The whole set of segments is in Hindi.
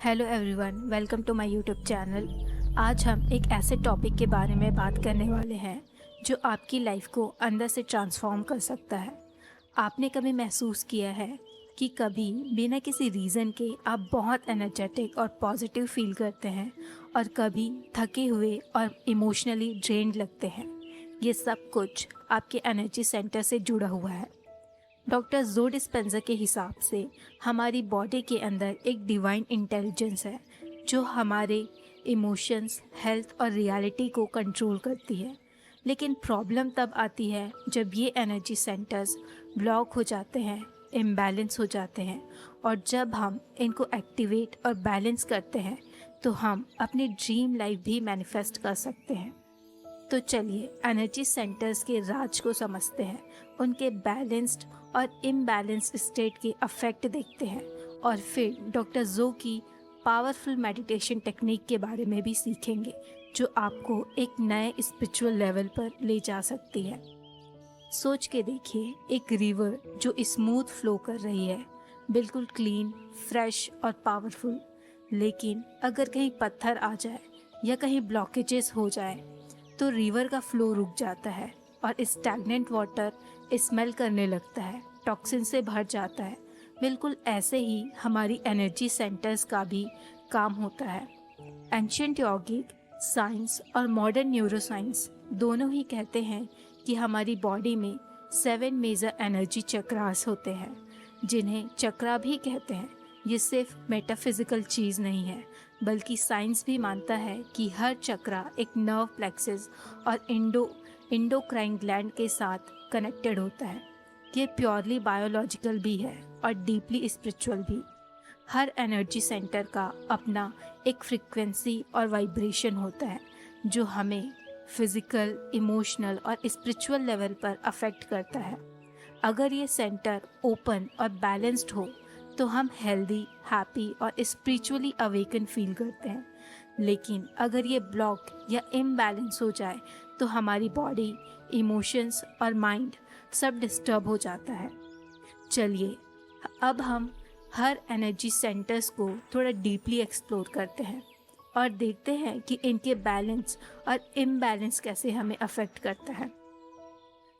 Hello everyone, welcome to my YouTube channel. आज हम एक ऐसे टॉपिक के बारे में बात करने वाले हैं जो आपकी लाइफ को अंदर से ट्रांसफॉर्म कर सकता है। आपने कभी महसूस किया है कि कभी बिना किसी रीज़न के आप बहुत एनर्जेटिक और पॉजिटिव फील करते हैं और कभी थके हुए और इमोशनली ड्रेन्ड लगते हैं। ये सब कुछ आपके एनर्जी सेंटर से जुड़ा हुआ है। डॉक्टर जो डिस्पेंज़ा के हिसाब से हमारी बॉडी के अंदर एक डिवाइन इंटेलिजेंस है जो हमारे इमोशंस, हेल्थ और रियलिटी को कंट्रोल करती है। लेकिन प्रॉब्लम तब आती है जब ये एनर्जी सेंटर्स ब्लॉक हो जाते हैं, इम्बैलेंस हो जाते हैं, और जब हम इनको एक्टिवेट और बैलेंस करते हैं तो हम अपनी ड्रीम लाइफ भी मैनिफेस्ट कर सकते हैं। तो चलिए एनर्जी सेंटर्स के राज को समझते हैं, उनके बैलेंस्ड और इम्बैलेंस्ड स्टेट के अफेक्ट देखते हैं और फिर डॉक्टर जो की पावरफुल मेडिटेशन टेक्निक के बारे में भी सीखेंगे जो आपको एक नए स्पिरिचुअल लेवल पर ले जा सकती है। सोच के देखिए, एक रिवर जो स्मूथ फ्लो कर रही है, बिल्कुल क्लीन, फ्रेश और पावरफुल। लेकिन अगर कहीं पत्थर आ जाए या कहीं ब्लॉकेजेस हो जाए तो रिवर का फ्लो रुक जाता है और स्टैग्नेंट वाटर स्मेल करने लगता है, टॉक्सिन से भर जाता है। बिल्कुल ऐसे ही हमारी एनर्जी सेंटर्स का भी काम होता है। एंशिएंट यौगिक साइंस और मॉडर्न न्यूरोसाइंस दोनों ही कहते हैं कि हमारी बॉडी में 7 मेजर एनर्जी चक्रास होते हैं, जिन्हें चक्रा भी कहते हैं। ये सिर्फ मेटाफिजिकल चीज़ नहीं है, बल्कि साइंस भी मानता है कि हर चक्रा एक नर्व प्लेक्सस और इंडोक्राइन ग्लैंड के साथ कनेक्टेड होता है। ये प्योरली बायोलॉजिकल भी है और डीपली स्पिरिचुअल भी। हर एनर्जी सेंटर का अपना एक फ्रीक्वेंसी और वाइब्रेशन होता है जो हमें फिजिकल, इमोशनल और स्पिरिचुअल लेवल पर अफेक्ट करता है। अगर ये सेंटर ओपन और बैलेंस्ड हो तो हम हेल्दी, हैप्पी और स्पिरिचुअली अवेकन फील करते हैं। लेकिन अगर ये ब्लॉक या इम्बैलेंस हो जाए तो हमारी बॉडी, इमोशंस और माइंड सब डिस्टर्ब हो जाता है। चलिए अब हम हर एनर्जी सेंटर्स को थोड़ा डीपली एक्सप्लोर करते हैं और देखते हैं कि इनके बैलेंस और इम्बैलेंस कैसे हमें अफेक्ट करता है।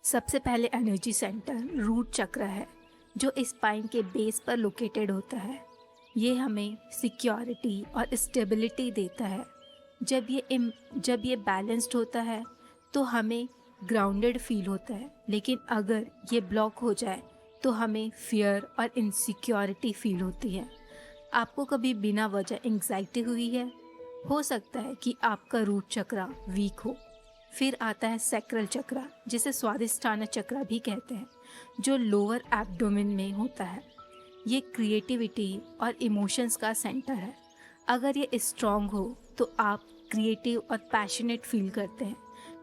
सबसे पहले एनर्जी सेंटर रूट चक्र है जो स्पाइन के बेस पर लोकेटेड होता है। ये हमें सिक्योरिटी और स्टेबिलिटी देता है। जब ये बैलेंस्ड होता है तो हमें ग्राउंडेड फील होता है। लेकिन अगर ये ब्लॉक हो जाए तो हमें फियर और इनसिक्योरिटी फील होती है। आपको कभी बिना वजह एंग्जाइटी हुई है? हो सकता है कि आपका रूट चक्रा वीक हो। फिर आता है सैक्रल चक्रा, जिसे स्वादिष्ठान चक्रा भी कहते हैं, जो लोअर एब्डोमेन में होता है। ये क्रिएटिविटी और इमोशंस का सेंटर है। अगर ये स्ट्रॉन्ग हो तो आप क्रिएटिव और पैशनेट फील करते हैं।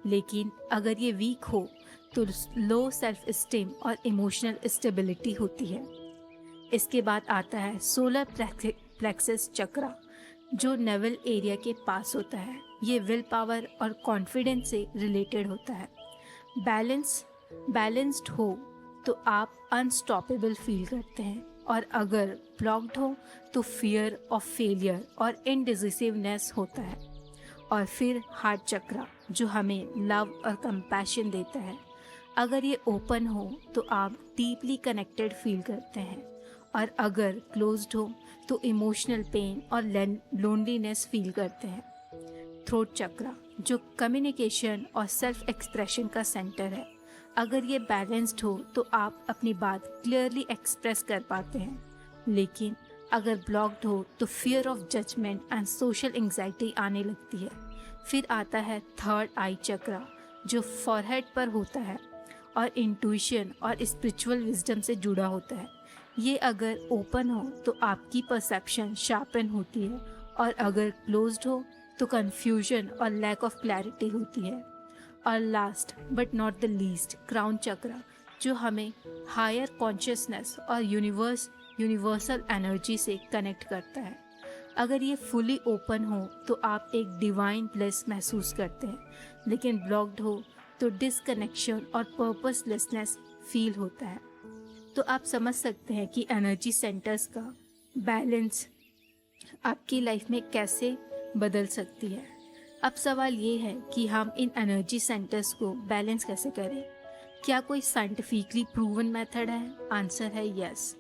लेकिन अगर ये वीक हो तो लो सेल्फ एस्टीम और इमोशनल स्टेबिलिटी होती है। इसके बाद आता है सोलर प्लेक्सस चक्रा, जो नेवल एरिया के पास होता है। ये विल पावर और कॉन्फिडेंस से रिलेटेड होता है। बैलेंस्ड हो तो आप अनस्टॉपेबल फील करते हैं, और अगर ब्लॉक्ड हो तो फियर ऑफ फेलियर और इनडिसिसिवनेस होता है। और फिर हार्ट चक्रा, जो हमें लव और कंपैशन देता है। अगर ये ओपन हो तो आप डीपली कनेक्टेड फील करते हैं, और अगर क्लोज्ड हो तो इमोशनल पेन और लोनलीनेस फील करते हैं। थ्रोट चक्रा, जो कम्युनिकेशन और सेल्फ एक्सप्रेशन का सेंटर है। अगर ये बैलेंस्ड हो तो आप अपनी बात क्लियरली एक्सप्रेस कर पाते हैं। लेकिन अगर ब्लॉक्ड हो तो fear of judgement and social anxiety आने लगती है। फिर आता है थर्ड आई चक्रा, जो फॉरहेड पर होता है और इंट्यूशन और स्पिरिचुअल विजडम से जुड़ा होता है। ये अगर ओपन हो तो आपकी परसेप्शन शार्पन होती है, और अगर क्लोज्ड हो तो कंफ्यूजन और लैक ऑफ क्लैरिटी होती है। और last but not the least, crown chakra, जो हमें हायर कॉन्शियसनेस और यूनिवर्सल एनर्जी से कनेक्ट करता है। अगर ये फुली ओपन हो तो आप एक डिवाइन ब्लेस महसूस करते हैं। लेकिन ब्लॉक्ड हो तो डिसकनेक्शन और पर्पसलेसनेस फील होता है। तो आप समझ सकते हैं कि एनर्जी सेंटर्स का बैलेंस आपकी लाइफ में कैसे बदल सकती है। अब सवाल ये है कि हम इन एनर्जी सेंटर्स को बैलेंस कैसे करें। क्या कोई साइंटिफिकली प्रूवन मेथड है? आंसर है यस।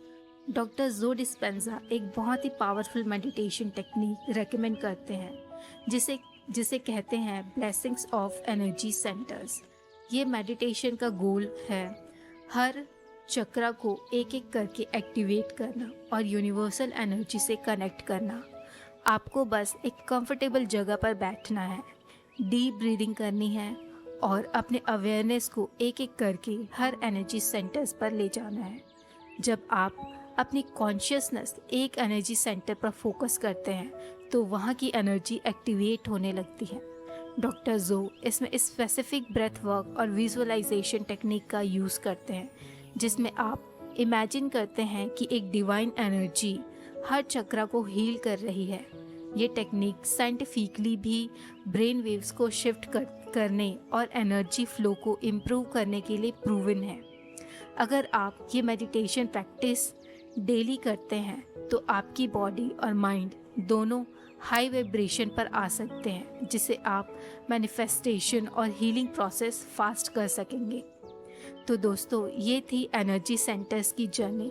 डॉक्टर जो डिस्पेंजा एक बहुत ही पावरफुल मेडिटेशन टेक्निक रेकमेंड करते हैं जिसे जिसे कहते हैं ब्लेसिंग्स ऑफ एनर्जी सेंटर्स। ये मेडिटेशन का गोल है हर चक्रा को एक एक करके एक्टिवेट करना और यूनिवर्सल एनर्जी से कनेक्ट करना। आपको बस एक कंफर्टेबल जगह पर बैठना है, डीप ब्रीदिंग करनी है और अपने अवेयरनेस को एक एक करके हर एनर्जी सेंटर्स पर ले जाना है। जब आप अपनी कॉन्शियसनेस एक एनर्जी सेंटर पर फोकस करते हैं तो वहाँ की एनर्जी एक्टिवेट होने लगती है। डॉक्टर जो इसमें स्पेसिफिक ब्रेथ वर्क और विजुअलाइजेशन टेक्निक का यूज़ करते हैं जिसमें आप इमेजिन करते हैं कि एक डिवाइन एनर्जी हर चक्रा को हील कर रही है। ये टेक्निक साइंटिफिकली भी ब्रेन वेव्स को शिफ्ट करने और एनर्जी फ्लो को इम्प्रूव करने के लिए प्रूवन है। अगर आप ये मेडिटेशन प्रैक्टिस डेली करते हैं तो आपकी बॉडी और माइंड दोनों हाई वाइब्रेशन पर आ सकते हैं, जिससे आप मैनिफेस्टेशन और हीलिंग प्रोसेस फास्ट कर सकेंगे। तो दोस्तों, ये थी एनर्जी सेंटर्स की जर्नी।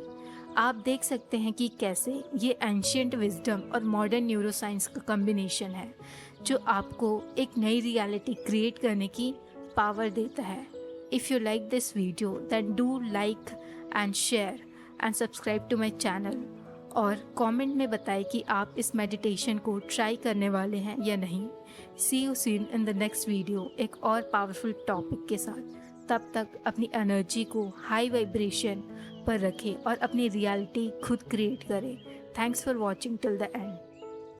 आप देख सकते हैं कि कैसे ये एंशिएंट विजडम और मॉडर्न न्यूरोसाइंस का कॉम्बिनेशन है जो आपको एक नई रियलिटी क्रिएट करने की पावर देता है। If you like this video then do like and share and subscribe to my channel और कमेंट में बताएं कि आप इस मेडिटेशन को ट्राई करने वाले हैं या नहीं। See you soon in the next video एक और पावरफुल टॉपिक के साथ। तब तक अपनी एनर्जी को हाई वाइब्रेशन पर रखें और अपनी रियलिटी खुद क्रिएट करें। Thanks for watching till the end.